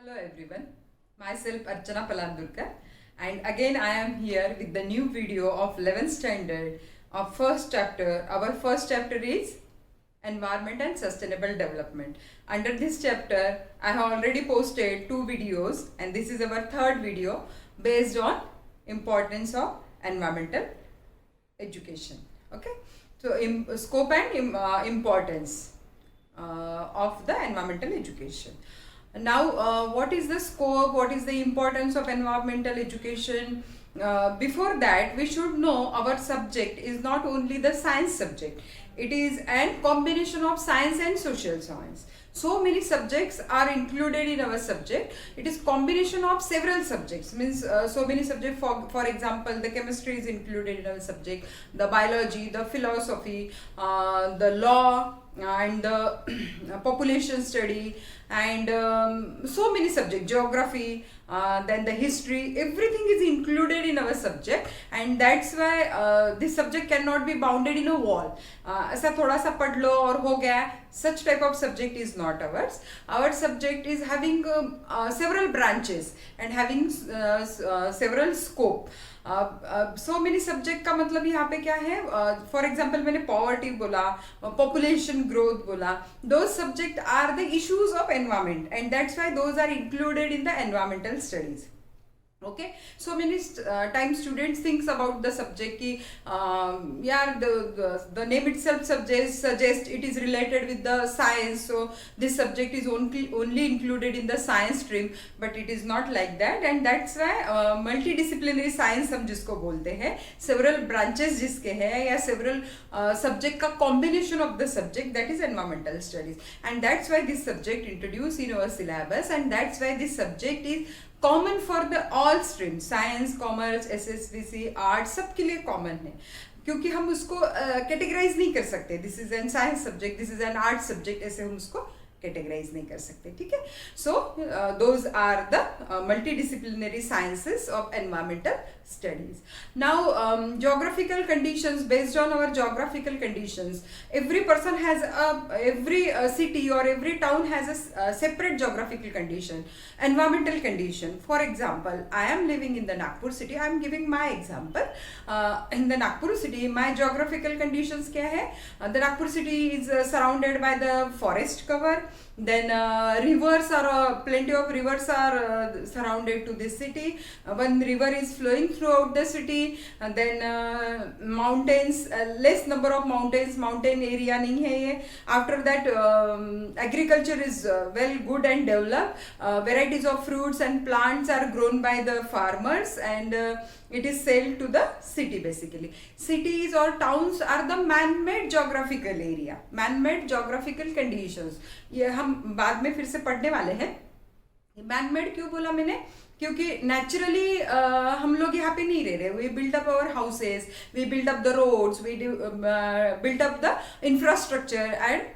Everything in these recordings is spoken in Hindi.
Hello everyone, myself Archana Palandurkar, and again I am here with the new video of 11th standard of first chapter. Our first chapter is Environment and Sustainable Development. Under this chapter I have already posted two videos and this is our third video based on importance of environmental education. Okay, so scope and importance of the environmental education. Now, what is the scope? What is the importance of environmental education? Before that, we should know our subject is not only the science subject. It is a combination of science and social science. So many subjects are included in our subject. It is combination of several subjects. Means so many subjects. For example, the chemistry is included in our subject. The biology, the philosophy, the law, and the population study, and so many subjects, geography, then the history, everything is included in our subject, and that's why this subject cannot be bounded in a wall. ऐसा थोड़ा सा पढ़ लो और हो गया, such type of subject is not ours. Our subject is having several branches and having several scope. So many subject का मतलब यहाँ पे क्या है? फॉर एग्जाम्पल मैंने पॉवर्टी बोला, पॉपुलेशन ग्रोथ बोला. Those subject are the issues of environment and that's why those are included in the environmental studies. Okay, so many times students thinks about the subject ki yeah, the name itself suggest it is related with the science, so this subject is only included in the science stream, but it is not like that, and that's why multidisciplinary science हम जिसको बोलते हैं, several branches जिसके हैं या several subject का combination of the subject, that is environmental studies, and that's why this subject introduced in our syllabus, and that's why this subject is common for the all stream, science, commerce, SSVC, art, सबके लिए कॉमन है, क्योंकि हम उसको कैटेगराइज नहीं कर सकते. This is an science subject, this is an art subject, ऐसे हम उसको कैटेगराइज नहीं कर सकते. ठीक है. So those are the multidisciplinary sciences of environmental studies. Now geographical conditions, based on our geographical conditions, every person has every city or every town has a separate geographical condition, environmental condition. For example, I am living in the Nagpur city. I am giving my example. In the Nagpur city, my geographical conditions क्या है? The Nagpur city is surrounded by the forest cover. Then rivers are plenty of rivers are surrounded to this city. One river is flowing throughout the city, and then mountains, less number of mountains, mountain area नहीं है ये. After that agriculture is well good and developed. Varieties of fruits and plants are grown by the farmers, and it is sold to the city. Basically cities or towns are the man-made geographical area, man-made geographical conditions. ये हम बाद में फिर से पढ़ने वाले हैं. मैन-मेड क्यों बोला मैंने? क्योंकि नेचुरली हम लोग यहाँ पे नहीं रह रहे. We build up our houses, we build up the roads, we build up the infrastructure, and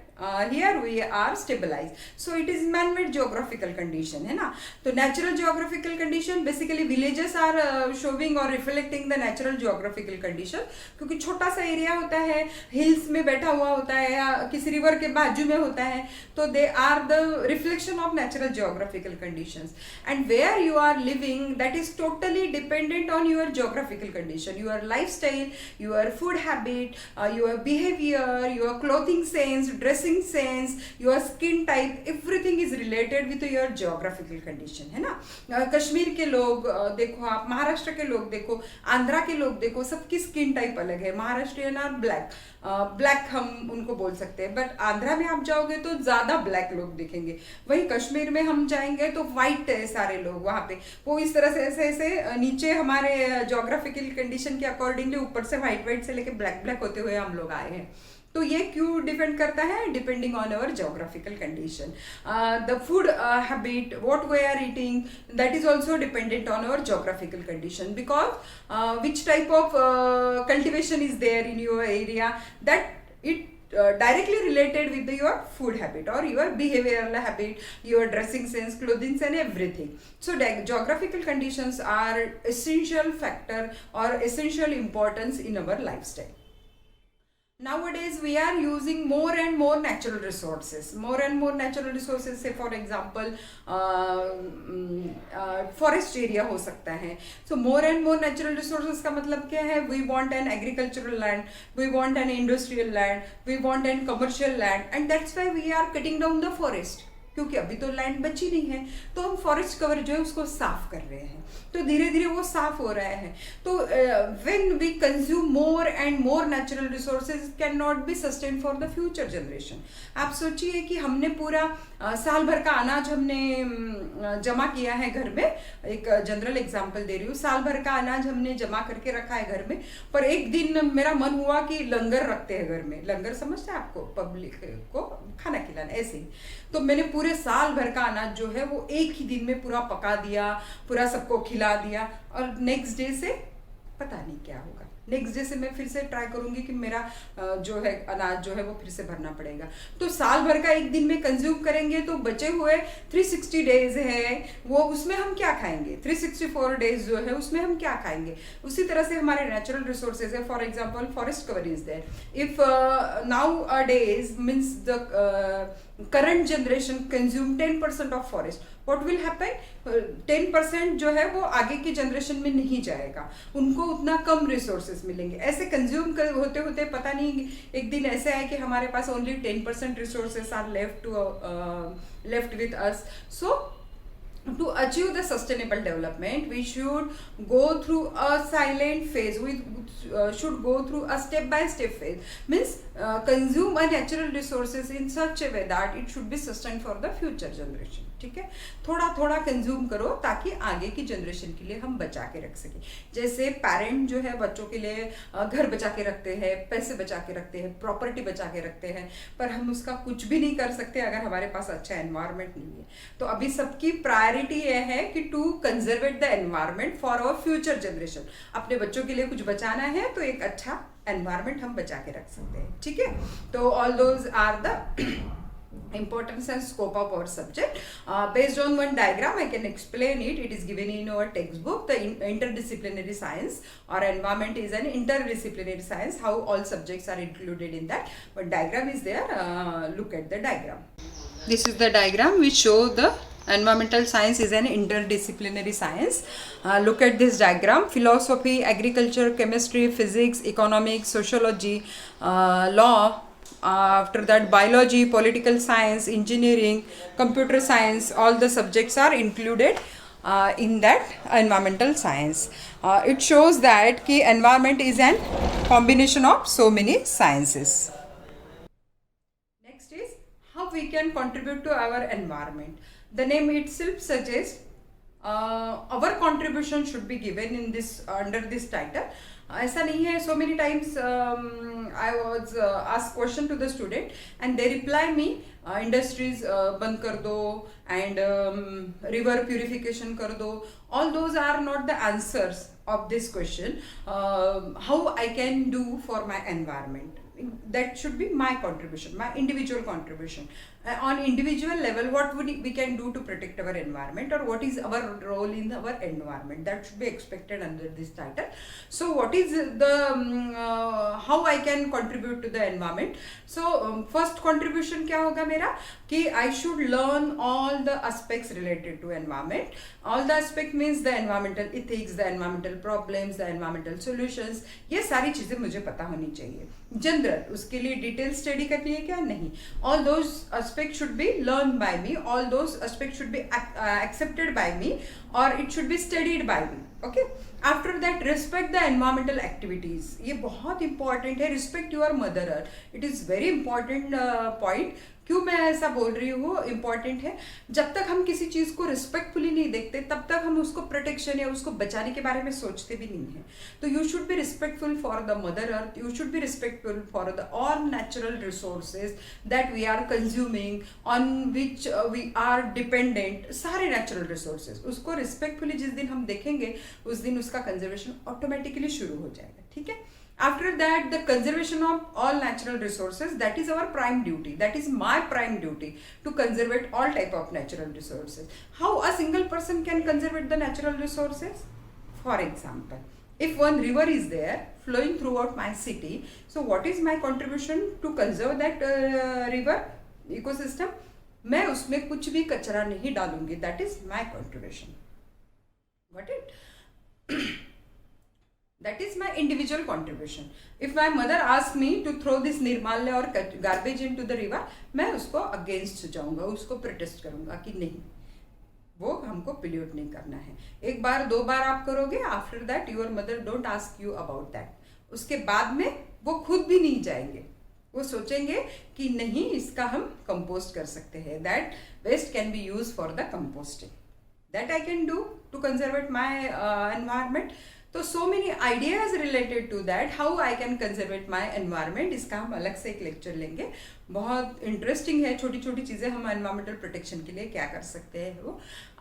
here we are stabilized. So it is man-made geographical condition, है ना. तो natural geographical condition, basically villages are showing or reflecting the natural geographical condition, क्योंकि छोटा सा एरिया होता है, हिल्स में बैठा हुआ होता है या किसी रिवर के बाजू में होता है, तो they are the reflection of natural geographical conditions. And where you are living, that is totally dependent on your geographical condition, your lifestyle, your food habit, your behavior, your clothing sense, dressing sense, your skin type, everything is related with your geographical condition, है ना. कश्मीर के लोग देखो, आप महाराष्ट्र के लोग देखो, आंध्रा के लोग देखो, सबकी स्किन टाइप अलग है. महाराष्ट्रियन और ब्लैक हम उनको बोल सकते हैं, बट आंध्रा में आप जाओगे तो ज्यादा ब्लैक लोग दिखेंगे. वहीं कश्मीर में हम जाएंगे तो व्हाइट है सारे लोग वहाँ पे. वो इस तरह से ऐसे नीचे हमारे जोग्राफिकल कंडीशन के अकॉर्डिंगली ऊपर से व्हाइट से लेके ब्लैक होते हुए हम लोग आए हैं. तो ये क्यों डिपेंड करता है? Depending on our geographical condition. The food habit, what we are eating, that is also dependent on our geographical condition, because which type of cultivation is there in your area, that it directly related with your food habit or your behavioral habit, your dressing sense, clothing and everything. So geographical conditions are essential factor or essential importance in our lifestyle. Nowadays we are using more and more natural resources, say for example forest area हो सकता है. So more and more natural resources का मतलब क्या है? We want an agricultural land, we want an industrial land, we want an commercial land, and that's why we are cutting down the forest. क्योंकि अभी तो लैंड बची नहीं है, तो हम फॉरेस्ट कवर जो है उसको साफ कर रहे हैं, तो धीरे धीरे वो साफ हो रहा है. तो when we consume more and more natural resources can not be sustain for the future generation. आप सोचिए कि हमने पूरा साल भर का अनाज हमने जमा किया है घर में. एक जनरल एग्जांपल दे रही हूँ. साल भर का अनाज हमने जमा करके रखा है घर में, पर एक दिन मेरा मन हुआ कि लंगर रखते हैं घर में. लंगर समझते हैं आपको? पब्लिक को खाना खिलाना, ऐसे ही. तो मैंने पूरे साल भर का अनाज जो है वो एक ही दिन में पूरा पका दिया, पूरा सबको खिला दिया, और नेक्स्ट डे से पता नहीं क्या होगा. नेक्स्ट डे से मैं फिर से ट्राई करूंगी कि मेरा जो है अनाज जो है वो फिर से भरना पड़ेगा. तो साल भर का एक दिन में कंज्यूम करेंगे तो बचे हुए 360 डेज है वो, उसमें हम क्या खाएंगे? 364 डेज जो है उसमें हम क्या खाएंगे? उसी तरह से हमारे नेचुरल रिसोर्सेज है. For example forest cover is there. If nowadays means the current generation consume 10% of forest, what will happen? 10% जो है वो आगे की जनरेशन में नहीं जाएगा, उनको उतना कम रिसोर्सेज मिलेंगे. ऐसे कंज्यूम होते होते पता नहीं एक दिन ऐसे है कि हमारे पास only 10% resources are left with us. So to achieve the sustainable development, we should go through a silent phase. We should go through a step by step phase, means consume a natural resources in such a way that it should be sustained for the future generation. ठीक है, थोड़ा थोड़ा कंज्यूम करो ताकि आगे की जनरेशन के लिए हम बचा के रख सकें. जैसे पेरेंट जो है बच्चों के लिए घर बचा के रखते हैं, पैसे बचा के रखते हैं, प्रॉपर्टी बचा के रखते हैं, पर हम उसका कुछ भी नहीं कर सकते अगर हमारे पास अच्छा एनवायरनमेंट नहीं है. तो अभी सबकी प्रायोरिटी यह है कि to conserve the environment for our future generation. अपने बच्चों के लिए कुछ बचाना है तो एक अच्छा एनवायरनमेंट हम बचा के रख सकते हैं. ठीक है, तो all those are the importance and scope of our subject. Based on one diagram I can explain it. It is given in our textbook. The interdisciplinary science or environment is an interdisciplinary science, how all subjects are included in that. But diagram is there. Look at the diagram. This is the diagram which show the environmental science is an interdisciplinary science. Look at this diagram. Philosophy, agriculture, chemistry, physics, economics, sociology, law, after that biology, political science, engineering, computer science, all the subjects are included in that environmental science. It shows that ki environment is an combination of so many sciences. Next is how we can contribute to our environment. The name itself suggests our contribution should be given in this under this title. ऐसा नहीं है. So many times I was ask question to the student and they reply me industries बंद कर दो एंड रिवर प्यूरिफिकेशन कर दो. All those are not the answers of this question. How I can do for my environment, that should be my contribution, my individual contribution. On individual level, what we can do to protect our environment, or what is our role in our environment, that should be expected under this title. So what is the how I can contribute to the environment? So first contribution क्या होगा मेरा कि I should learn all the aspects related to environment. All the aspect means the environmental ethics, the environmental problems, the environmental solutions. ये सारी चीजें मुझे पता होनी चाहिए. जनरल, उसके लिए डिटेल स्टडी करनी है क्या? नहीं. All those aspects should be learned by me. All those aspects should be accepted by me, or it should be studied by me. Okay. After that, respect the environmental activities. ये बहुत important है. Respect your mother earth. It is very important point. क्यों मैं ऐसा बोल रही हूँ इम्पॉर्टेंट है? जब तक हम किसी चीज को रिस्पेक्टफुली नहीं देखते तब तक हम उसको प्रोटेक्शन या उसको बचाने के बारे में सोचते भी नहीं है. तो you should be respectful for the mother earth. You should be respectful for the all natural resources that we are consuming, on which we are dependent. सारे नेचुरल रिसोर्सेज उसको रिस्पेक्टफुली जिस दिन हम देखेंगे उस दिन उसका कंजर्वेशन ऑटोमेटिकली शुरू हो जाएगा. ठीक है. After that, the conservation of all natural resources, that is our prime duty. That is my prime duty, to conserve all type of natural resources. How a single person can conserve the natural resources? For example, If one river is there flowing throughout my city, so what is my contribution to conserve that river ecosystem? मैं उसमें कुछ भी कचरा नहीं डालूंगी. That is my contribution. Got it? That is my individual contribution. If my mother asks me to throw this निर्माल्य और garbage into the river, मैं उसको against जाऊंगा, उसको protest करूंगा कि नहीं, वो हमको pollute नहीं करना है. एक बार दो बार आप करोगे, after that your mother don't ask you about that. उसके बाद में वो खुद भी नहीं जाएंगे, वो सोचेंगे कि नहीं इसका हम कंपोस्ट कर सकते हैं. That waste can be used for the composting. That I can do to conserve my environment. तो so many ideas related to that, how I can conserve my environment, इसका हम अलग से एक लेक्चर लेंगे. बहुत इंटरेस्टिंग है, छोटी छोटी चीज़ें हम एनवायरमेंटल प्रोटेक्शन के लिए क्या कर सकते हैं वो.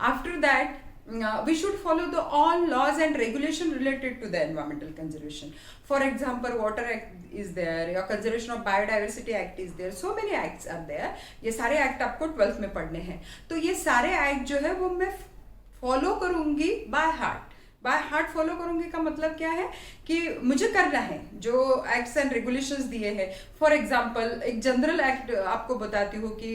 After that we should follow the all laws and regulation related to the environmental conservation. For example, Water Act is there, your Conservation of Biodiversity Act is there, so many acts are there. ये सारे एक्ट आपको 12th में पढ़ने हैं. तो ये सारे एक्ट जो है वो मैं फॉलो करूँगी by heart. By heart follow करूंगी का मतलब क्या है कि मुझे करना है जो एक्ट्स एंड रेगुलेशंस दिए हैं. फॉर एग्जांपल एक जनरल एक्ट आपको बताती हूँ कि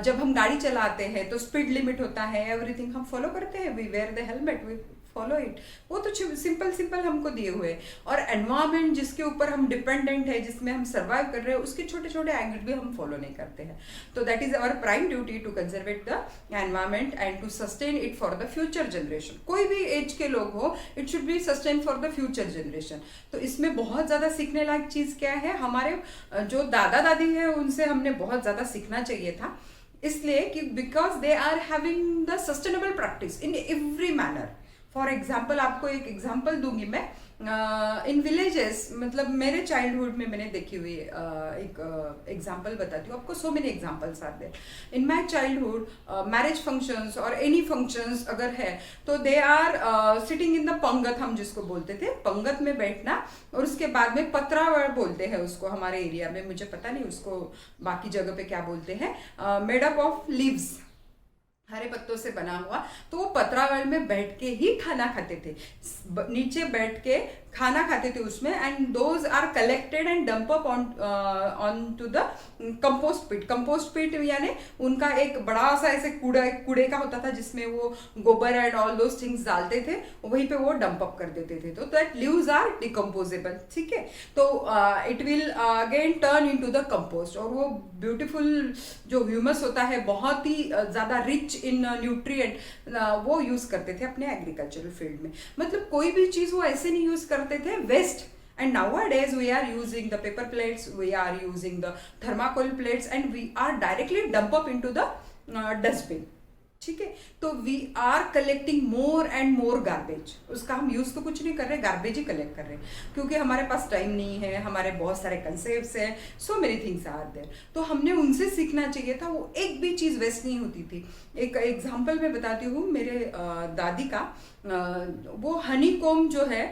जब हम गाड़ी चलाते हैं तो स्पीड लिमिट होता है, एवरीथिंग हम फॉलो करते हैं. We wear the helmet, we follow it. वो तो सिंपल हमको दिए हुए. और एनवायरमेंट जिसके ऊपर हम डिपेंडेंट है, जिसमें हम सर्वाइव कर रहे हैं, उसके छोटे छोटे एक्ट भी हम फॉलो नहीं करते हैं. तो that is our prime duty to conserve the environment and to sustain it for the future generation. कोई भी एज के लोग हो, it should be sustain for the future generation. तो इसमें बहुत ज़्यादा सीखने लायक चीज़ क्या है, हमारे जो दादा दादी है उनसे हमने बहुत ज़्यादा सीखना चाहिए था. इसलिए कि because they are having the sustainable practice in every manner. For example आपको एक एग्जाम्पल दूंगी मैं. इन विलेजेस, मतलब मेरे चाइल्डहुड में मैंने देखी हुई एक एग्जाम्पल बताती हूँ आपको. So many examples are there in my childhood. Marriage functions और एनी फंक्शंस अगर है तो they are sitting in the pangat, हम जिसको बोलते थे पंगत में बैठना. और उसके बाद में पत्रावळ बोलते हैं उसको हमारे एरिया में, मुझे पता नहीं उसको बाकी जगह पे क्या बोलते हैं. मेड अप ऑफ लीव्स, हरे पत्तों से बना हुआ. तो वो पत्रावळ में बैठ के ही खाना खाते थे, नीचे बैठ के खाना खाते थे उसमें. And those are collected and dump up on to the compost pit. Compost pit यानी उनका एक बड़ा सा ऐसे कूड़े का होता था जिसमें वो गोबर एंड ऑल दोज थिंग्स डालते थे, वहीं पे वो डंप अप कर देते थे. तो दैट लीव्स आर डिकम्पोजेबल. ठीक है, तो it will again turn into the compost. और वो ब्यूटीफुल जो ह्यूमस होता है, बहुत ही ज़्यादा रिच इन न्यूट्रिएंट, वो यूज करते थे अपने एग्रीकल्चरल फील्ड में. मतलब कोई भी चीज वो ऐसे नहीं यूज करते थे waste. And nowadays we are using the paper plates, we are using the thermocol plates, and we are directly dump up into the dustbin. ठीक है, तो we are collecting more and more garbage. उसका हम यूज तो कुछ नहीं कर रहे, गार्बेज ही कलेक्ट कर रहे हैं क्योंकि हमारे पास टाइम नहीं है, हमारे बहुत सारे कंसेप्ट्स हैं, so many things are there. तो हमने उनसे सीखना चाहिए था. वो एक भी चीज़ वेस्ट नहीं होती थी. एक एग्जाम्पल मैं बताती हूँ मेरे दादी का. वो हनी कोम जो है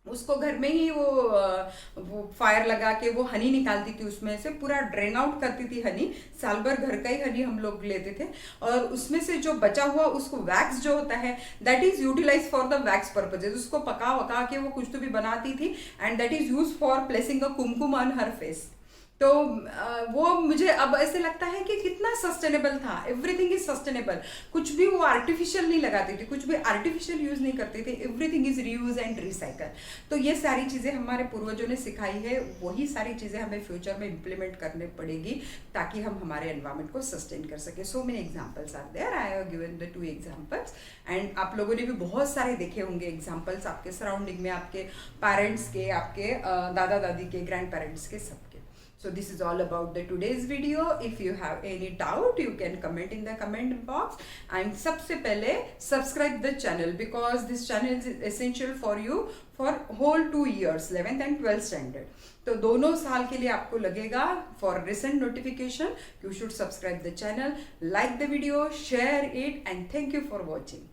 उसको घर में ही वो फायर लगा के वो हनी निकालती थी, उसमें से पूरा ड्रेन आउट करती थी हनी. साल भर घर का ही हनी हम लोग लेते थे. और उसमें से जो बचा हुआ उसको वैक्स जो होता है that is utilize for the wax purposes. उसको पका वका के वो कुछ तो भी बनाती थी and that is use for placing a Kumkum on her face. तो वो मुझे अब ऐसे लगता है कि कितना सस्टेनेबल था. Everything is sustainable. कुछ भी वो आर्टिफिशियल नहीं लगाते थे, कुछ भी आर्टिफिशियल यूज नहीं करते थे. Everything is reuse and recycle. तो ये सारी चीज़ें हमारे पूर्वजों ने सिखाई है, वही सारी चीज़ें हमें फ्यूचर में इम्प्लीमेंट करने पड़ेगी ताकि हम हमारे एनवायरमेंट को सस्टेन कर सके. So many examples are there. I have given the 2 examples and आप लोगों ने भी बहुत सारे देखे होंगे एग्जाम्पल्स आपके सराउंडिंग में, आपके पेरेंट्स के, आपके दादा दादी के, ग्रैंड पेरेंट्स के, सबके. So this is all about the today's video. If you have any doubt, you can comment in the comment box. And सबसे पहले subscribe the channel because this channel is essential for you for whole 2 years, 11th and 12th standard. तो दोनों साल के लिए आपको लगेगा. For recent notification, you should subscribe the channel, like the video, share it, and thank you for watching.